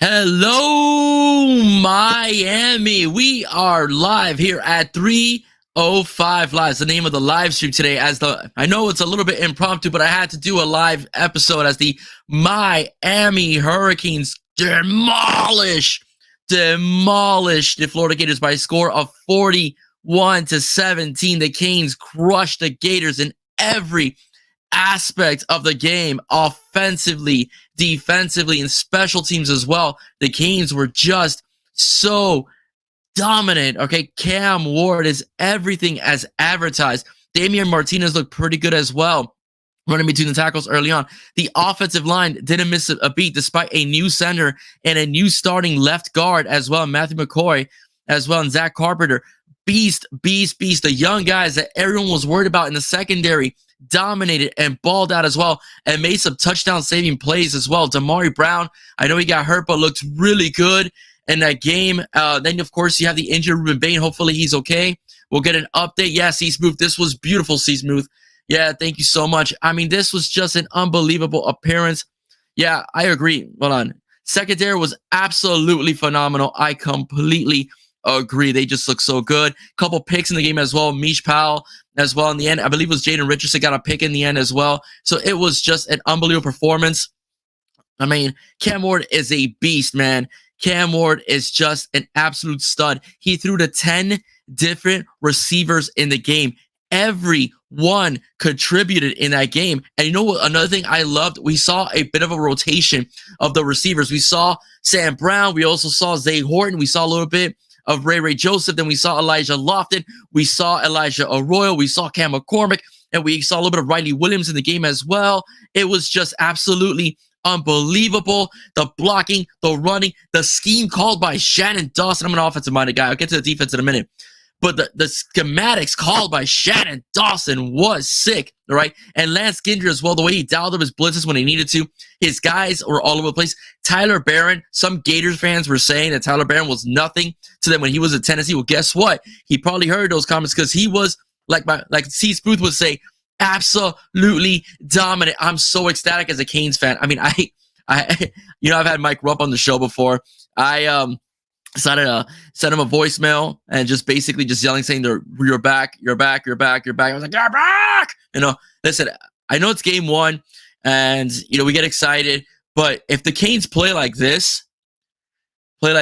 Hello, Miami. We are live here at 3:05 Live. It's the name of the live stream today. I know it's a little bit impromptu, but I had to do a live episode as the Miami Hurricanes demolish the Florida Gators by a score of 41-17. The Canes crushed the Gators in every aspect of the game, offensively, defensively, and special teams as well. The Canes were just so dominant. Okay, Cam Ward is everything as advertised. Damian Martinez looked pretty good as well, running between the tackles early on. The offensive line didn't miss a beat despite a new center and a new starting left guard as well, Matthew McCoy as well, and Zach Carpenter. Beast. The young guys that everyone was worried about in the secondary dominated and balled out as well and made some touchdown saving plays as well. Damari Brown, I know he got hurt, but looked really good in that game. Then, of course, you have the injured Ruben Bain. Hopefully he's okay. We'll get an update. Yeah, C-Smooth, this was beautiful, C-Smooth. Yeah, thank you so much. I mean, this was just an unbelievable appearance. Yeah, I agree. Hold on. Secondary was absolutely phenomenal. I completely agree. They just look so good. Couple picks in the game as well. Mish Powell as well in the end. I believe it was Jaden Richardson got a pick in the end as well. So it was just an unbelievable performance. I mean, Cam Ward is a beast, man. Cam Ward is just an absolute stud. He threw to 10 different receivers in the game. Everyone contributed in that game. And you know what? Another thing I loved, we saw a bit of a rotation of the receivers. We saw Sam Brown. We also saw Zay Horton. We saw a little bit of Ray Joseph. Then we saw Elijah Lofton. We saw Elijah Arroyo. We saw Cam McCormick. And we saw a little bit of Riley Williams in the game as well. It was just absolutely unbelievable. The blocking, the running, the scheme called by Shannon Dawson. I'm an offensive-minded guy. I'll get to the defense in a minute. But the schematics called by Shannon Dawson was sick, all right? And Lance Ginger as well, the way he dialed up his blitzes when he needed to. His guys were all over the place. Tyler Barron, some Gators fans were saying that Tyler Barron was nothing to them when he was at Tennessee. Well, guess what? He probably heard those comments because he was, like C-Smooth would say, absolutely dominant. I'm so ecstatic as a Canes fan. I mean, I I've had Mike Rupp on the show before. Sent him a voicemail and just basically just yelling, saying, "You're back. I was like, "You're back." Listen, I know it's game one, and we get excited, but if the Canes play like this, I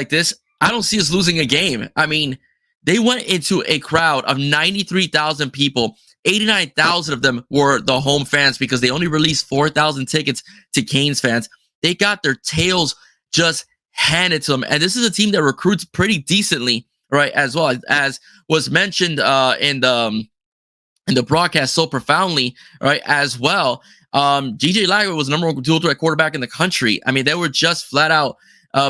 don't see us losing a game. I mean, they went into a crowd of 93,000 people. 89,000 of them were the home fans because they only released 4,000 tickets to Canes fans. They got their tails just handed to them, and this is a team that recruits pretty decently, right? As well as was mentioned in the broadcast so profoundly, right? As well, GJ Lager was the number one dual threat quarterback in the country. I mean, they were just flat out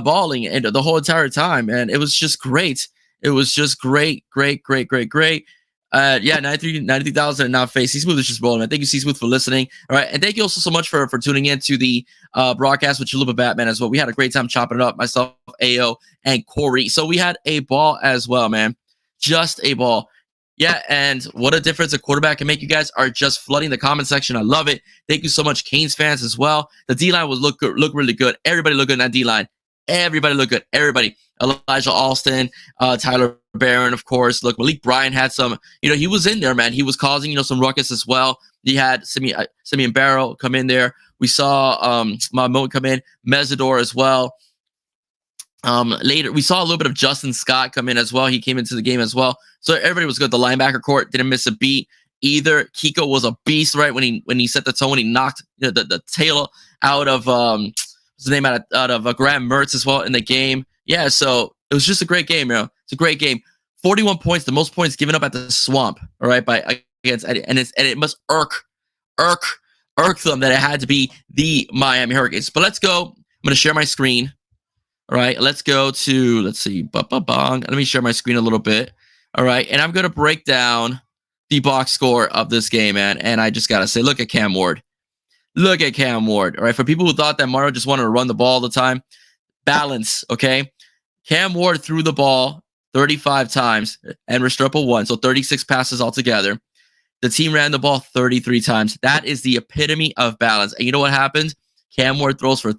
balling and the whole entire time, and it was just great. It was just great. Yeah, 93,000 and not face. C-Smooth is just rolling, man. Thank you, C-Smooth, for listening. All right. And thank you also so much for tuning in to the broadcast with Chalupa Batman as well. We had a great time chopping it up, myself, AO, and Corey. So we had a ball as well, man. Just a ball. Yeah, and what a difference a quarterback can make. You guys are just flooding the comment section. I love it. Thank you so much, Canes fans, as well. The D-line was look really good. Everybody looked good in that D-line. Everybody looked good. Everybody. Elijah Alston, Tyler Barron, of course. Look, Malik Bryan had some, he was in there, man. He was causing, some ruckus as well. He had Simeon Barrow come in there. We saw Mahmoud come in, Mesidor as well. Later, we saw a little bit of Justin Scott come in as well. He came into the game as well. So everybody was good. The linebacker court didn't miss a beat either. Kiko was a beast, right? When he set the tone, when he knocked the tail out of what's the name out of Graham Mertz as well in the game. Yeah, so it was just a great game, It's a great game. 41 points, the most points given up at the Swamp, all right, against Eddie. And it must irk them that it had to be the Miami Hurricanes. But let's go. I'm going to share my screen. All right, let's go to, let's see, let me share my screen a little bit. All right, and I'm going to break down the box score of this game, man. And I just got to say, look at Cam Ward. Look at Cam Ward, all right? For people who thought that Mario just wanted to run the ball all the time, balance, okay? Cam Ward threw the ball 35 times and Restrepo 1, so 36 passes altogether. The team ran the ball 33 times. That is the epitome of balance. And you know what happens? Cam Ward throws for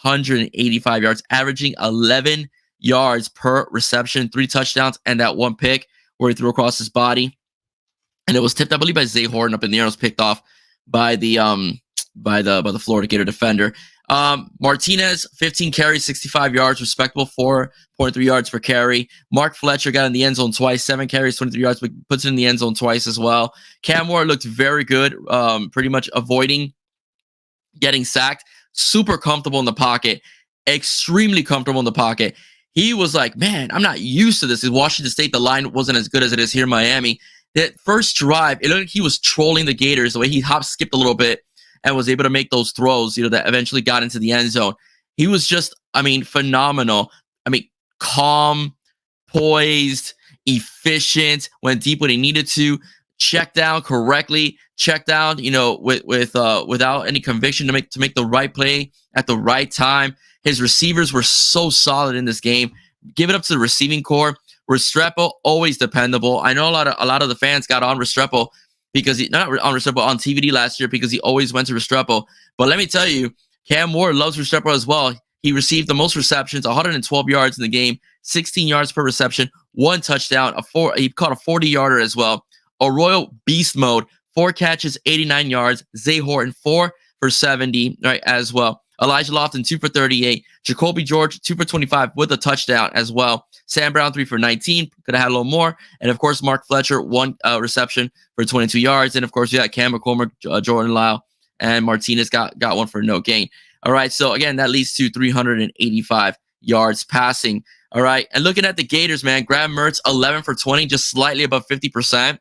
185 yards, averaging 11 yards per reception, 3 touchdowns, and that one pick where he threw across his body. And it was tipped, I believe, by Zay Horton up in the air. It was picked off by the Florida Gator defender. Martinez, 15 carries, 65 yards, respectable, 4.3 yards per carry. Mark Fletcher got in the end zone twice, 7 carries, 23 yards, but puts it in the end zone twice as well. Cam Moore looked very good, pretty much avoiding getting sacked. Super comfortable in the pocket, extremely comfortable in the pocket. He was like, man, I'm not used to this. In Washington State, the line wasn't as good as it is here in Miami. That first drive, it looked like he was trolling the Gators, the way he skipped a little bit and was able to make those throws, that eventually got into the end zone. He was just, phenomenal. Calm, poised, efficient, went deep when he needed to, checked down correctly, checked down, without any conviction to make the right play at the right time. His receivers were so solid in this game. Give it up to the receiving core. Restrepo, always dependable. I know a lot of the fans got on Restrepo because on TVD last year because he always went to Restrepo. But let me tell you, Cam Moore loves Restrepo as well. He received the most receptions, 112 yards in the game, 16 yards per reception, 1 touchdown, he caught a 40-yarder as well. Arroyo beast mode, 4 catches, 89 yards. Zay Horton, 4 for 70, right, as well. Elijah Lofton, 2 for 38. Jacoby George, 2 for 25 with a touchdown as well. Sam Brown, 3 for 19. Could have had a little more. And, of course, Mark Fletcher, 1 reception for 22 yards. And, of course, you got Cam McCormick, Jordan Lyle, and Martinez got 1 for no gain. All right, so, again, that leads to 385 yards passing. All right, and looking at the Gators, man, Graham Mertz, 11 for 20, just slightly above 50%.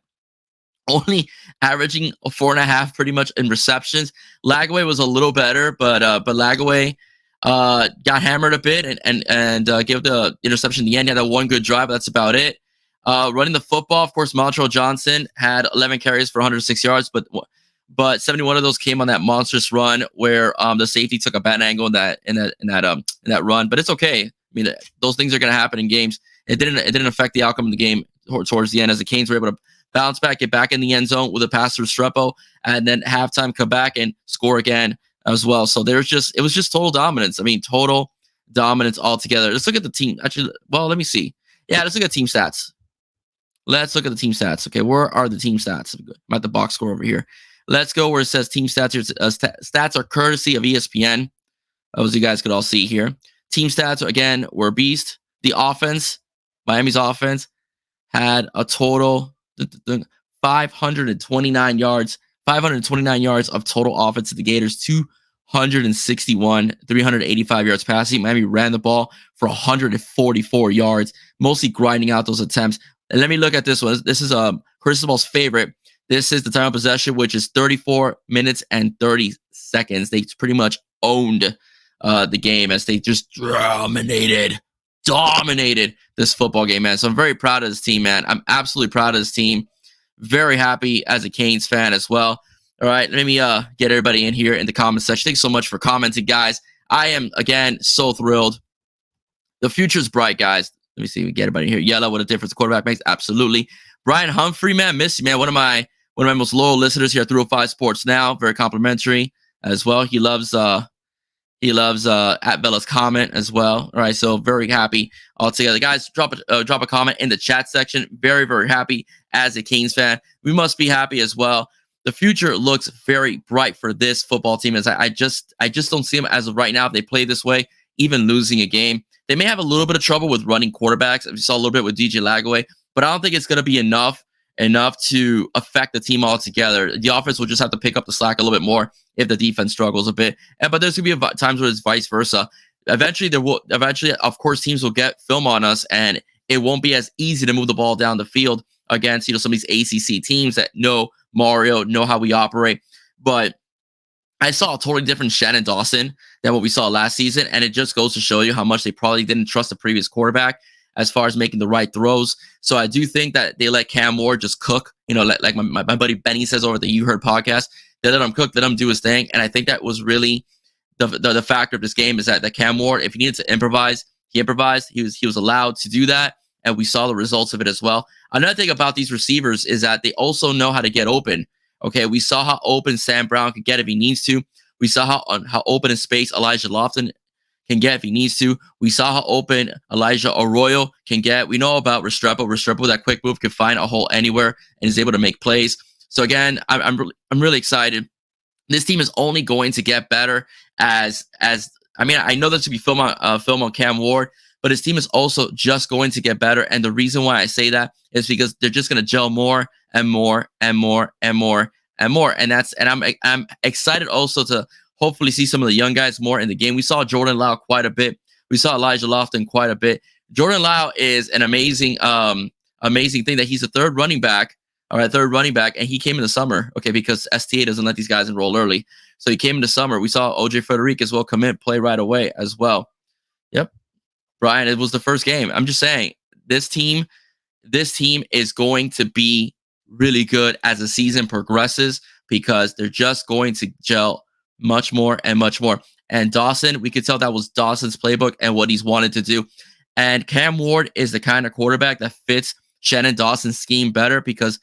Only averaging 4.5 pretty much in receptions. Lagaway was a little better, but Lagaway got hammered a bit and gave the interception in the end. He had that 1 good drive, but that's about it. Running the football, of course, Montrell Johnson had 11 carries for 106 yards, but 71 of those came on that monstrous run where the safety took a bad angle in that run. But it's okay. Those things are going to happen in games. It didn't affect the outcome of the game towards the end, as the Canes were able to bounce back, get back in the end zone with a pass to Restrepo, and then halftime come back and score again as well. So it was just total dominance. Total dominance altogether. Let's look at the team. Actually, well, let me see. Yeah, let's look at team stats. Let's look at the team stats. Okay, where are the team stats? I'm at the box score over here. Let's go where it says team stats. Stats are courtesy of ESPN, as you guys could all see here. Team stats, again, were beast. The offense, Miami's offense, had a total 529 yards of total offense to the Gators, 261, 385 yards passing. Miami ran the ball for 144 yards, mostly grinding out those attempts. And let me look at this one. This is Cristobal's favorite. This is the time of possession, which is 34 minutes and 30 seconds. They pretty much owned the game as they just dominated this football game, man. So I'm very proud of this team, man. I'm absolutely proud of this team. Very happy as a Canes fan as well. All right, let me get everybody in here in the comment section. Thanks so much for commenting, guys. I am, again, so thrilled. The future's bright, guys. Let me see if we get everybody here. Yella, what a difference the quarterback makes. Absolutely. Brian Humphrey, man, miss you, man. One of my most loyal listeners here at 305 Sports Now. Very complimentary as well. He loves at Bella's comment as well. All right, so very happy altogether. Guys, drop a comment in the chat section. Very, very happy as a Canes fan. We must be happy as well. The future looks very bright for this football team. As I just don't see them as of right now. If they play this way, even losing a game, they may have a little bit of trouble with running quarterbacks. We saw a little bit with DJ Lagaway, but I don't think it's going to be enough to affect the team altogether. The offense will just have to pick up the slack a little bit more if the defense struggles a bit. But there's going to be times where it's vice versa. Eventually, of course, teams will get film on us, and it won't be as easy to move the ball down the field against some of these ACC teams that know Mario, know how we operate. But I saw a totally different Shannon Dawson than what we saw last season, and it just goes to show you how much they probably didn't trust the previous quarterback as far as making the right throws. So I do think that they let Cam Moore just cook, like my buddy Benny says over the You Heard podcast. They let him cook, let him do his thing. And I think that was really the factor of this game, is that Cam Moore, if he needed to improvise, he improvised. He was allowed to do that, and we saw the results of it as well. Another thing about these receivers is that they also know how to get open. Okay, we saw how open Sam Brown could get if he needs to. We saw how open in space Elijah Lofton can get if he needs to. We saw how open Elijah Arroyo can get. We know about Restrepo. Restrepo, that quick move, can find a hole anywhere and is able to make plays. So again, I'm really excited. This team is only going to get better as I mean, I know that's to be film on Cam Ward, but his team is also just going to get better. And the reason why I say that is because they're just going to gel more and more and more and more and more. And I'm excited also to hopefully see some of the young guys more in the game. We saw Jordan Lau quite a bit. We saw Elijah Lofton quite a bit. Jordan Lau is an amazing thing that he's a third running back, and he came in the summer, okay, because STA doesn't let these guys enroll early. So he came in the summer. We saw OJ Frederic as well come in, play right away as well. Yep. Brian, it was the first game. I'm just saying, this team is going to be really good as the season progresses because they're just going to gel much more and much more. And Dawson, we could tell that was Dawson's playbook and what he's wanted to do. And Cam Ward is the kind of quarterback that fits Shannon Dawson's scheme better because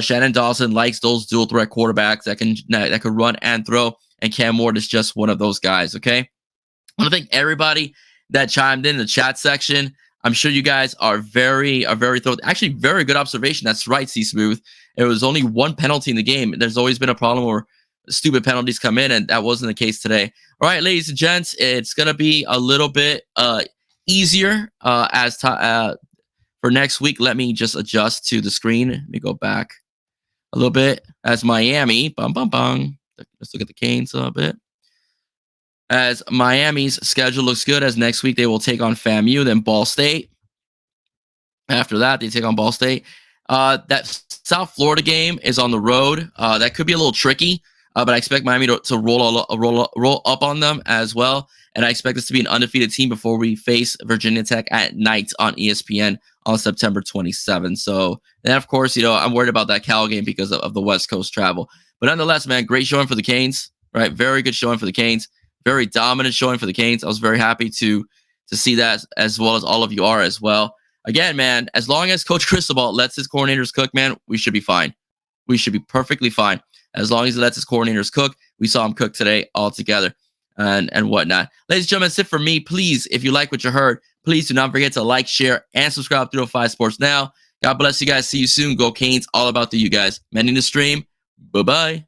Shannon Dawson likes those dual threat quarterbacks that can run and throw. And Cam Ward is just one of those guys. Okay. I want to thank everybody that chimed in the chat section. I'm sure you guys are very thrilled. Actually, very good observation. That's right, C Smooth. It was only one penalty in the game. There's always been a problem where stupid penalties come in, and that wasn't the case today. All right, ladies and gents, it's gonna be a little bit easier for next week. Let me just adjust to the screen. Let me go back a little bit. As Miami, let's look at the Canes a bit. As Miami's schedule looks good, as next week they will take on FAMU, then Ball State. After that, they take on Ball State. That South Florida game is on the road. That could be a little tricky, but I expect Miami to roll up on them as well. And I expect this to be an undefeated team before we face Virginia Tech at night on ESPN on September 27th. So then, of course, I'm worried about that Cal game because of the West Coast travel. But nonetheless, man, great showing for the Canes. Right, very good showing for the Canes. Very dominant showing for the Canes. I was very happy to see that, as well as all of you are as well. Again, man, as long as Coach Cristobal lets his coordinators cook, man, we should be fine. We should be perfectly fine. As long as he lets his coordinators cook. We saw him cook today all together and whatnot. Ladies and gentlemen, that's it for me. Please, if you like what you heard, please do not forget to like, share, and subscribe to 305 Sports Now. God bless you guys. See you soon. Go Canes. All about the you guys. Mending the stream. Bye-bye.